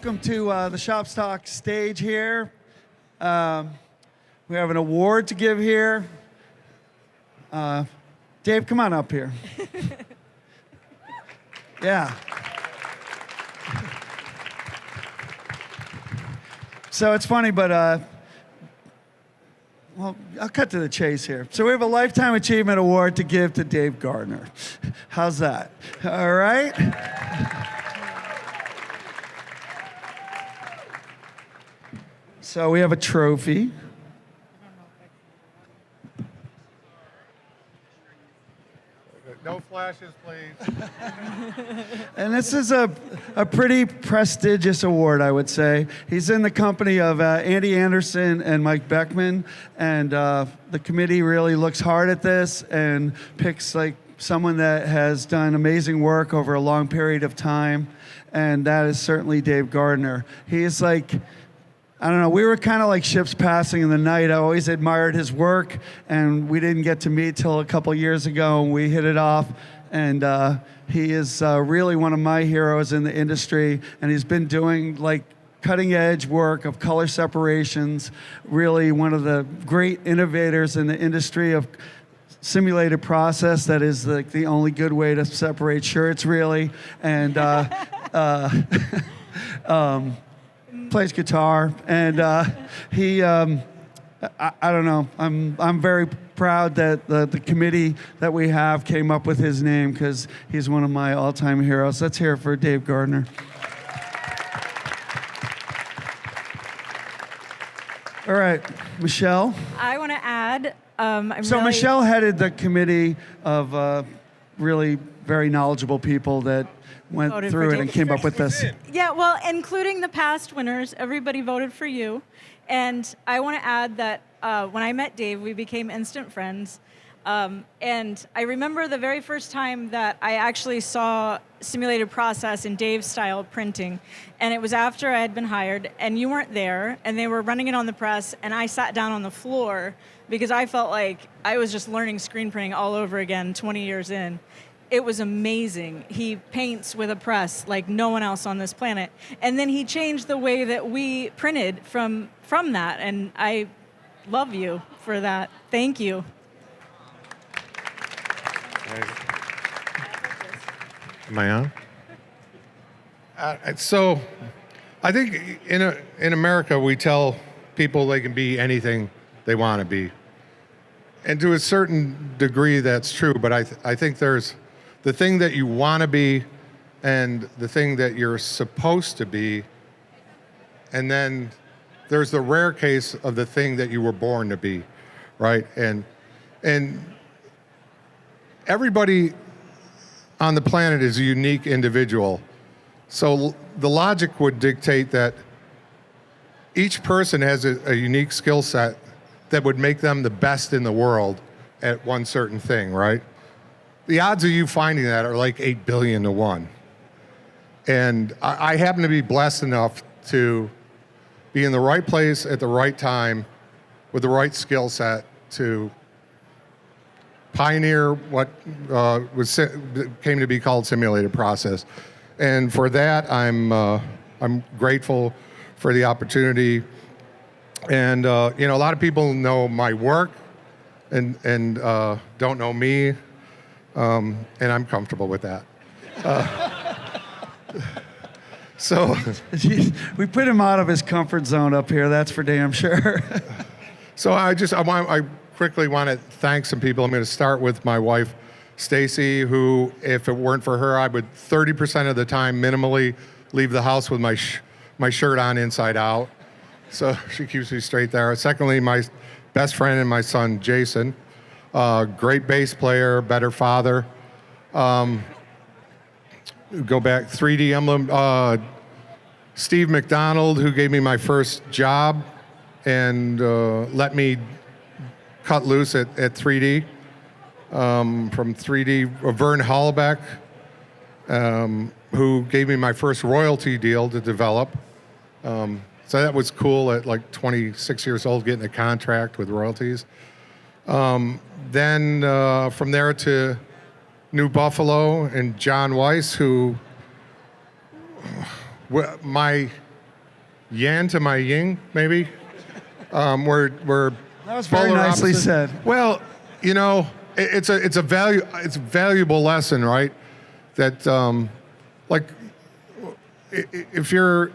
welcome to the Shop Stock stage here. We have an award to give here. Dave, come on up here. Yeah. So it's funny, but well, I'll cut to the chase here. So we have a Lifetime Achievement Award to give to Dave Gardner. How's that? All right. So we have a trophy. No flashes, please. And this is a pretty prestigious award, I would say. He's in the company of Andy Anderson and Mike Beckman, and the committee really looks hard at this and picks like someone that has done amazing work over a long period of time, and that is certainly Dave Gardner. He is like, I don't know, we were kind of like ships passing in the night. I always admired his work, and we didn't get to meet till a couple years ago, and we hit it off. And he is really one of my heroes in the industry, and he's been doing like cutting edge work of color separations, really one of the great innovators in the industry of simulated process that is like the only good way to separate shirts, really. And plays guitar, and he, I don't know, I'm very proud that the committee that we have came up with his name because he's one of my all-time heroes. Let's hear it for Dave Gardner. All right, Michelle. I want to add, Michelle headed the committee of really very knowledgeable people that went through it and came up with this. Yeah, well, including the past winners, everybody voted for you. And I want to add that when I met Dave, we became instant friends. And I remember the very first time that I actually saw simulated process in Dave's style printing. And it was after I had been hired, and you weren't there, and they were running it on the press, and I sat down on the floor because I felt like I was just learning screen printing all over again 20 years in. It was amazing. He paints with a press like no one else on this planet. And then he changed the way that we printed from that. And I love you for that. Thank you. Am I on? So I think in America, we tell people they can be anything they want to be. And to a certain degree, that's true. But I think there's the thing that you want to be and the thing that you're supposed to be. And then there's the rare case of the thing that you were born to be, right? And everybody on the planet is a unique individual. So the logic would dictate that each person has a unique skill set that would make them the best in the world at one certain thing, right? The odds of you finding that are like 8 billion to 1. And I happen to be blessed enough to be in the right place at the right time with the right skill set to pioneer what came to be called simulated process. And for that, I'm grateful for the opportunity. And a lot of people know my work and don't know me. And I'm comfortable with that. So we put him out of his comfort zone up here. That's for damn sure. So I quickly want to thank some people. I'm going to start with my wife, Stacy, who, if it weren't for her, I would 30% of the time minimally leave the house with my shirt on inside out. So she keeps me straight there. Secondly, my best friend and my son, Jason. Great bass player, better father. Go back, 3D Emblem. Steve McDonald, who gave me my first job and let me cut loose at 3D. From 3D, Vern Hallbeck, who gave me my first royalty deal to develop. So that was cool at like 26 years old, getting a contract with royalties. Then from there to New Buffalo and John Weiss, who my yan to my yin, maybe. We're That was very polar nicely opposite. said. Well, you know, it's a valuable lesson, right? That like if you're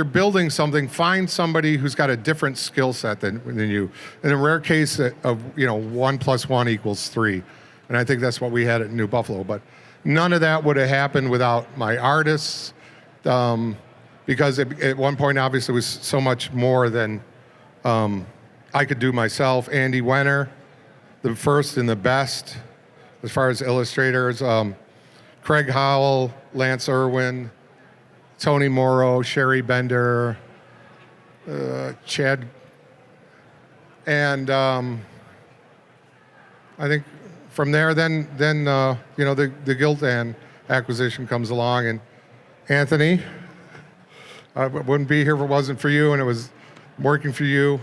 building something, find somebody who's got a different skill set than you. In a rare case of 1 + 1 = 3, and I think that's what we had at New Buffalo. But none of that would have happened without my artists, because at one point obviously it was so much more than I could do myself. Andy Wenner, the first and the best as far as illustrators. Craig Howell, Lance Irwin, Tony Morrow, Sherry Bender, Chad, and I think from there, then the Gildan acquisition comes along, and Anthony, I wouldn't be here if it wasn't for you, and it was working for you,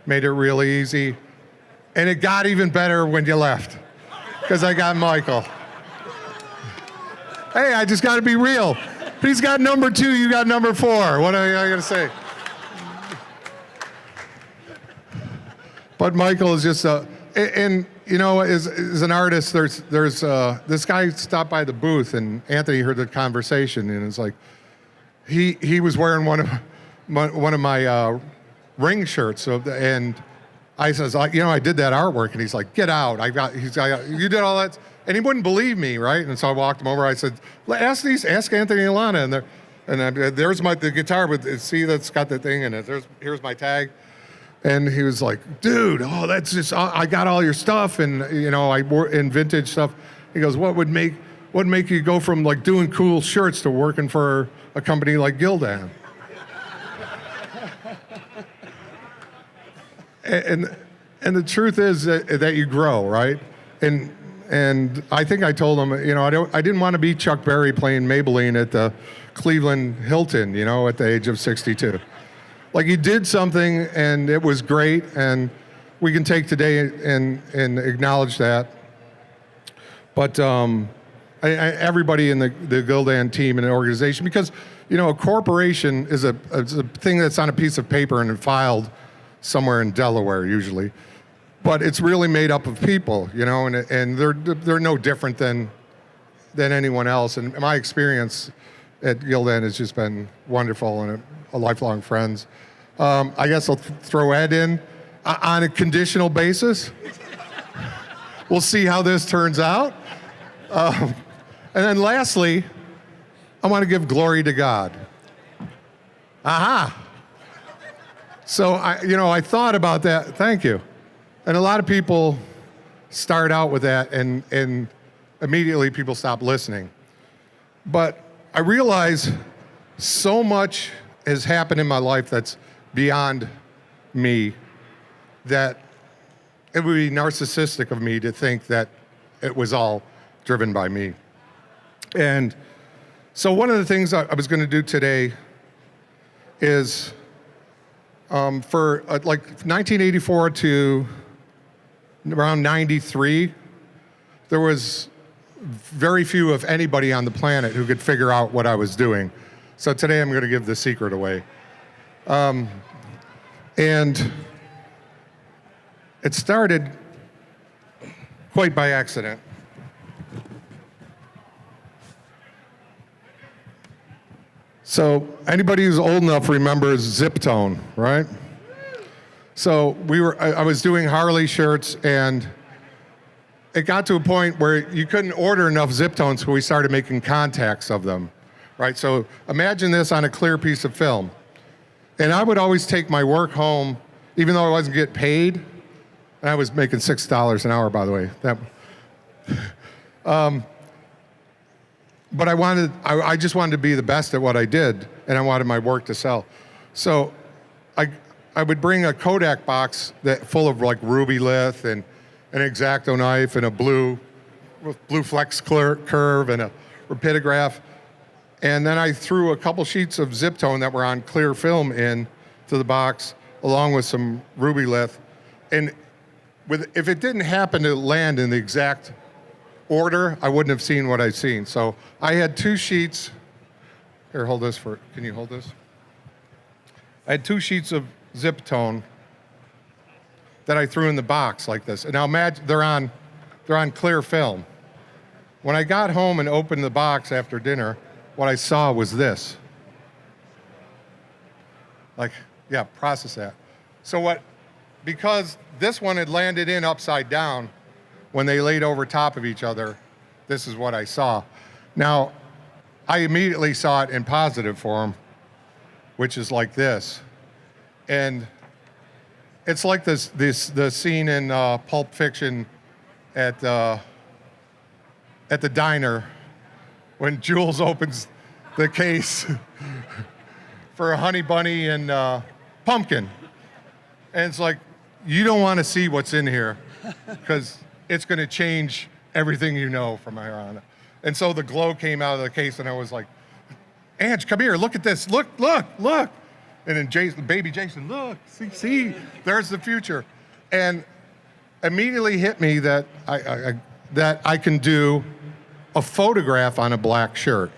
made it really easy, and it got even better when you left, because I got Michael. Hey, I just got to be real. He's got number 2, you got number 4. What am I going to say? But Michael is just and as an artist, there's this guy stopped by the booth, and Anthony heard the conversation, and it's like he was wearing one of my ring shirts, and I says, I did that artwork, and he's like, get out! You did all that. And he wouldn't believe me, right? And so I walked him over. I said, ask Anthony and Lana. And there's the guitar, but see, that's got the thing in it. Here's my tag. And he was like, dude, that's just, I got all your stuff, and I wore in vintage stuff. He goes, what would make you go from like doing cool shirts to working for a company like Gildan? and the truth is that you grow, right? And I think I told him, I didn't want to be Chuck Berry playing Maybelline at the Cleveland Hilton, at the age of 62. Like, he did something, and it was great, and we can take today and acknowledge that. But everybody in the Gildan team and the organization, because a corporation is a thing that's on a piece of paper and filed somewhere in Delaware usually. But it's really made up of people, and they're no different than anyone else. And my experience at Gildan has just been wonderful, and a lifelong friends. I guess I'll throw Ed in on a conditional basis. We'll see how this turns out. And then lastly, I want to give glory to God. Aha! So I thought about that. Thank you. And a lot of people start out with that, and immediately people stop listening. But I realize so much has happened in my life that's beyond me, that it would be narcissistic of me to think that it was all driven by me. And so one of the things I was going to do today is for like 1984 to around 93, there was very few, if anybody, on the planet who could figure out what I was doing. So today I'm going to give the secret away. And it started quite by accident. So anybody who's old enough remembers Zip Tone, right? So I was doing Harley shirts, and it got to a point where you couldn't order enough Zip Tones, so we started making contacts of them, right? So imagine this on a clear piece of film. And I would always take my work home, even though I wasn't getting paid, and I was making $6 an hour, by the way. But I just wanted to be the best at what I did, and I wanted my work to sell. So I would bring a Kodak box full of like ruby lith and an X-Acto knife and a blue flex curve and a rapidograph. And then I threw a couple sheets of Zip Tone that were on clear film in to the box, along with some ruby lith. And if it didn't happen to land in the exact order, I wouldn't have seen what I'd seen. So I had 2 sheets. Here, hold this can you hold this? I had 2 sheets of zip tone that I threw in the box like this. And now imagine they're on clear film. When I got home and opened the box after dinner, what I saw was this. Like, yeah, process that. So because this one had landed in upside down when they laid over top of each other, this is what I saw. Now, I immediately saw it in positive form, which is like this. And it's like the scene in Pulp Fiction at the diner when Jules opens the case for a honey bunny and pumpkin. And it's like, you don't want to see what's in here because it's going to change everything you know from here on. And so the glow came out of the case, and I was like, Ange, come here, look at this, look. And then baby Jason, look, see, there's the future. And immediately hit me that I can do a photograph on a black shirt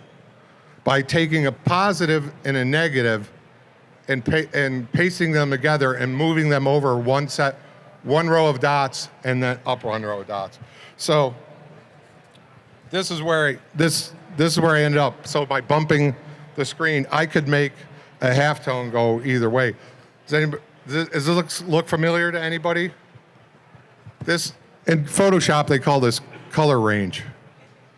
by taking a positive and a negative and pasting them together and moving them over one row of dots and then up one row of dots. So this is where I ended up. So by bumping the screen, I could make a halftone go either way. Does it look familiar to anybody? This in Photoshop they call this color range.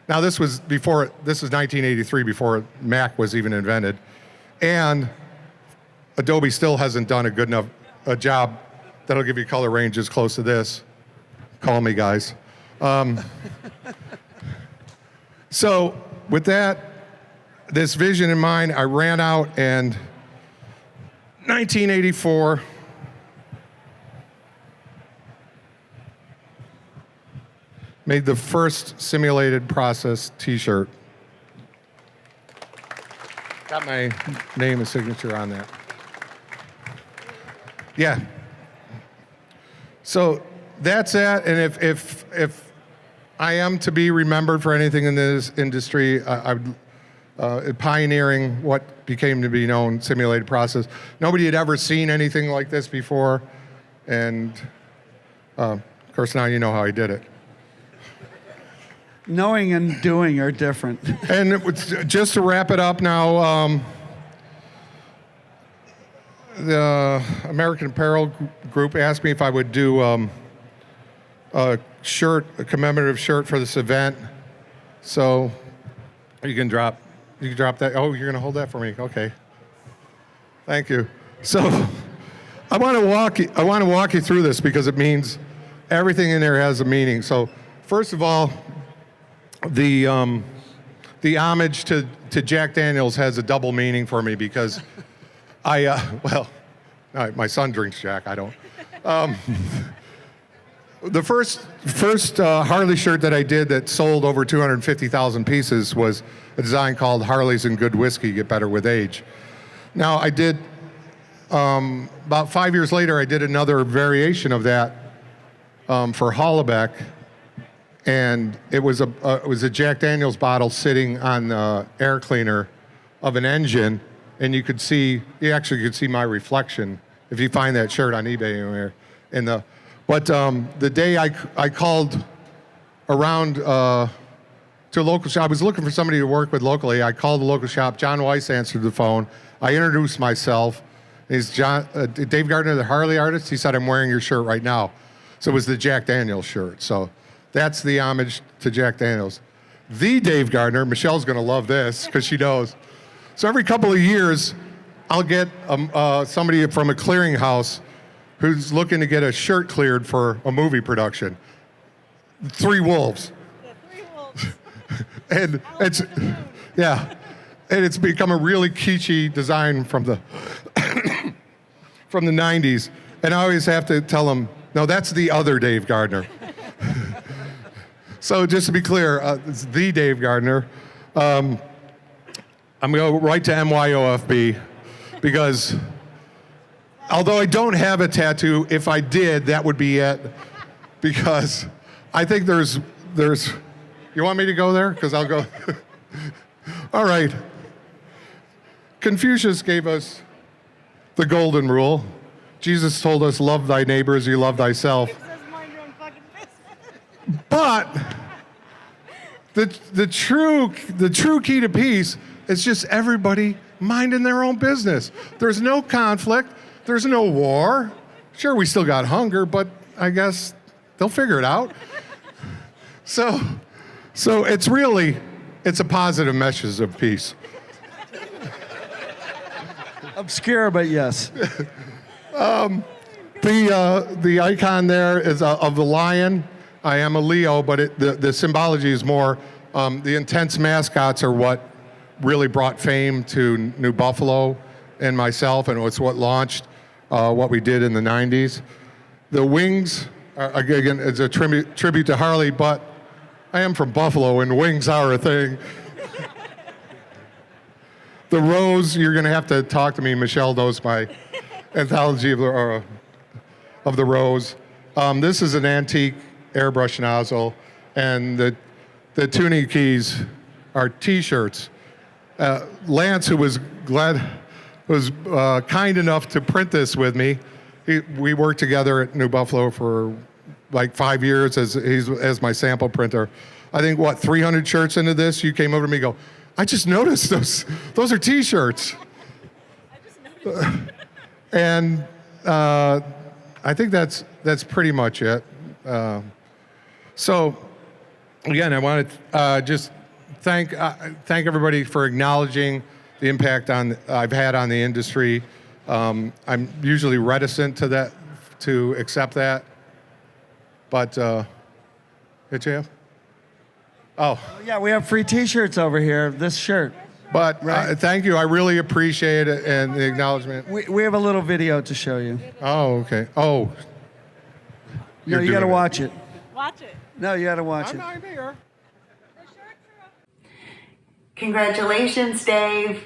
Now this was 1983, before Mac was even invented, and Adobe still hasn't done a good enough job that'll give you color ranges close to this. Call me, guys. So with this vision in mind, I ran out and 1984, made the first simulated process t-shirt. Got my name and signature on that. Yeah. So that's that. And if I am to be remembered for anything in this industry, I'm pioneering what became to be known simulated process. Nobody had ever seen anything like this before. And of course, now you know how I did it. Knowing and doing are different. And just to wrap it up now, the American Apparel Group asked me if I would do a commemorative shirt for this event. So you can drop that. Oh, you're gonna hold that for me? Okay. Thank you. So I want to walk you through this because it means everything in there has a meaning. So first of all, the homage to Jack Daniels has a double meaning for me because my son drinks Jack, I don't. The first Harley shirt that I did that sold over 250,000 pieces was a design called Harleys and Good Whiskey Get Better with Age. Now I did, about 5 years later, I did another variation of that for Hollebeck. And it was a Jack Daniels bottle sitting on the air cleaner of an engine, and you actually could see my reflection if you find that shirt on eBay. But the day I called around to a local shop, I was looking for somebody to work with locally. I called the local shop. John Weiss answered the phone. I introduced myself. He's Dave Gardner, the Harley artist. He said, "I'm wearing your shirt right now." So it was the Jack Daniels shirt. So that's the homage to Jack Daniels. The Dave Gardner, Michelle's gonna love this because she knows. So every couple of years, I'll get somebody from a clearinghouse who's looking to get a shirt cleared for a movie production. Three Wolves. The Three Wolves. And it's become a really kitschy design from the from the 90s. And I always have to tell them, no, that's the other Dave Gardner. So just to be clear, it's the Dave Gardner. I'm going to go right to MYOFB because although I don't have a tattoo, if I did, that would be it. Because I think there's. You want me to go there? Because I'll go. All right. Confucius gave us the golden rule. Jesus told us, love thy neighbor as you love thyself. But the true key to peace is just everybody minding their own business. There's no conflict. There's no war. Sure, we still got hunger, but I guess they'll figure it out. So it's a positive message of peace. Obscure, but yes. The icon there is of the lion. I am a Leo, but the symbology is more, the intense mascots are what really brought fame to New Buffalo and myself, and it's what launched what we did in the 90s. The wings, again, it's a tribute to Harley, but I am from Buffalo, and wings are a thing. The rose, you're going to have to talk to me. Michelle knows my anthology of the rose. This is an antique airbrush nozzle, and the tuning keys are T-shirts. Lance, who was kind enough to print this with me. We worked together at New Buffalo for like 5 years as my sample printer. I think 300 shirts into this, you came over to me and go, I just noticed those are T-shirts. And I think that's pretty much it. So again, I want to just thank everybody for acknowledging the impact I've had on the industry. I'm usually reticent to accept that, but hit you? Oh. Yeah, we have free T-shirts over here. This shirt. But Right. thank you. I really appreciate it and the acknowledgement. We have a little video to show you. Oh, okay. Oh. No, You're you got to doing it. watch it. Watch it. No, you got to watch it. I'm here. Congratulations, Dave.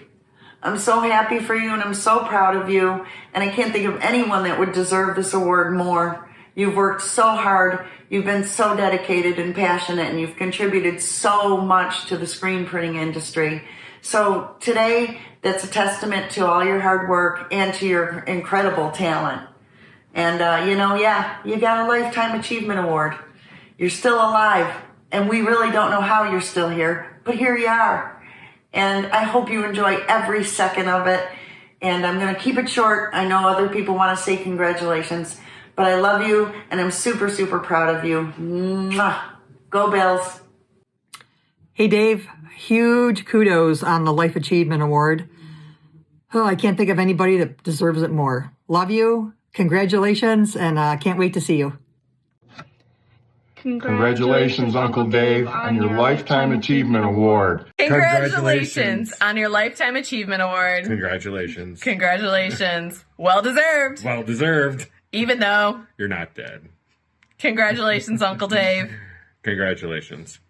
I'm so happy for you and I'm so proud of you. And I can't think of anyone that would deserve this award more. You've worked so hard. You've been so dedicated and passionate, and you've contributed so much to the screen printing industry. So today, that's a testament to all your hard work and to your incredible talent. And, you got a Lifetime Achievement Award. You're still alive, and we really don't know how you're still here, but here you are. And I hope you enjoy every second of it. And I'm going to keep it short. I know other people want to say congratulations, but I love you, and I'm super, super proud of you. Mwah. Go Bills. Hey, Dave, huge kudos on the Life Achievement Award. Oh, I can't think of anybody that deserves it more. Love you. Congratulations, and can't wait to see you. Congratulations, Uncle Dave, on your Lifetime Achievement Award. Congratulations on your Lifetime Achievement Award. Congratulations. Congratulations. Well deserved. Well deserved. Even though You're not dead. Congratulations, Uncle Dave. Congratulations.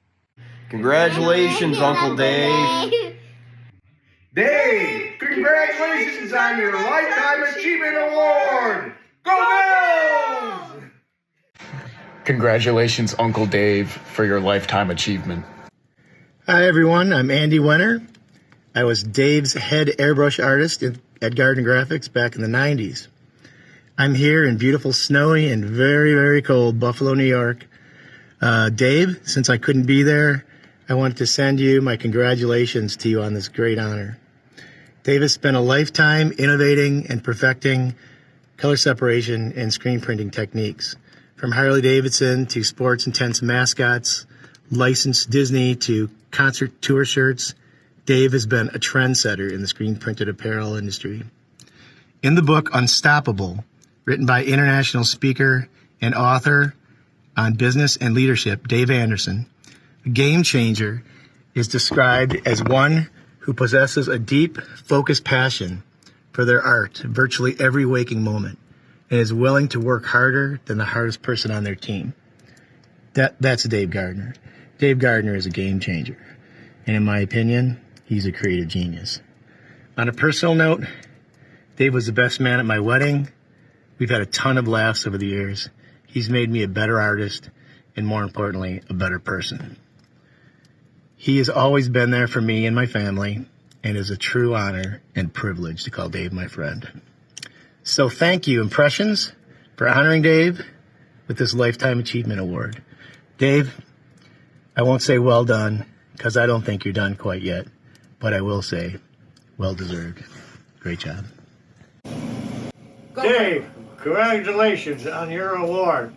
Congratulations, Uncle Dave. Dave, congratulations on your Lifetime Achievement Award! Go Bills! Congratulations, Uncle Dave, for your Lifetime Achievement. Hi, everyone. I'm Andy Wenner. I was Dave's head airbrush artist at Gardner Graphics back in the 90s. I'm here in beautiful, snowy, and very, very cold Buffalo, New York. Dave, since I couldn't be there, I wanted to send you my congratulations to you on this great honor. Dave has spent a lifetime innovating and perfecting color separation and screen printing techniques. From Harley-Davidson to sports intense mascots, licensed Disney to concert tour shirts, Dave has been a trendsetter in the screen printed apparel industry. In the book Unstoppable, written by international speaker and author on business and leadership, Dave Anderson, a game changer is described as one who possesses a deep, focused passion for their art virtually every waking moment and is willing to work harder than the hardest person on their team. That's Dave Gardner. Dave Gardner is a game changer. And in my opinion, he's a creative genius. On a personal note, Dave was the best man at my wedding. We've had a ton of laughs over the years. He's made me a better artist and, more importantly, a better person. He has always been there for me and my family, and it is a true honor and privilege to call Dave my friend. So thank you, Impressions, for honoring Dave with this Lifetime Achievement Award. Dave, I won't say well done, because I don't think you're done quite yet, but I will say well deserved. Great job. Dave, congratulations on your award.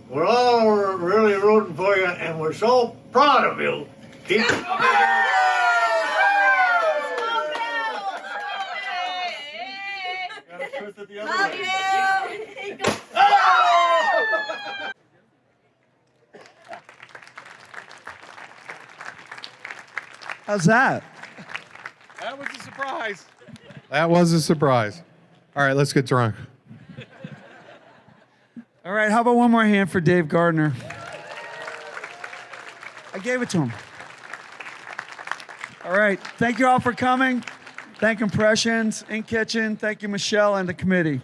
We're all really rooting for you, and we're so proud of you. Keep it up. How's that? That was a surprise. That was a surprise. All right, let's get drunk. All right, how about one more hand for Dave Gardner? I gave it to him. All right, thank you all for coming. Thank Impressions, In Kitchen. Thank you, Michelle, and the committee.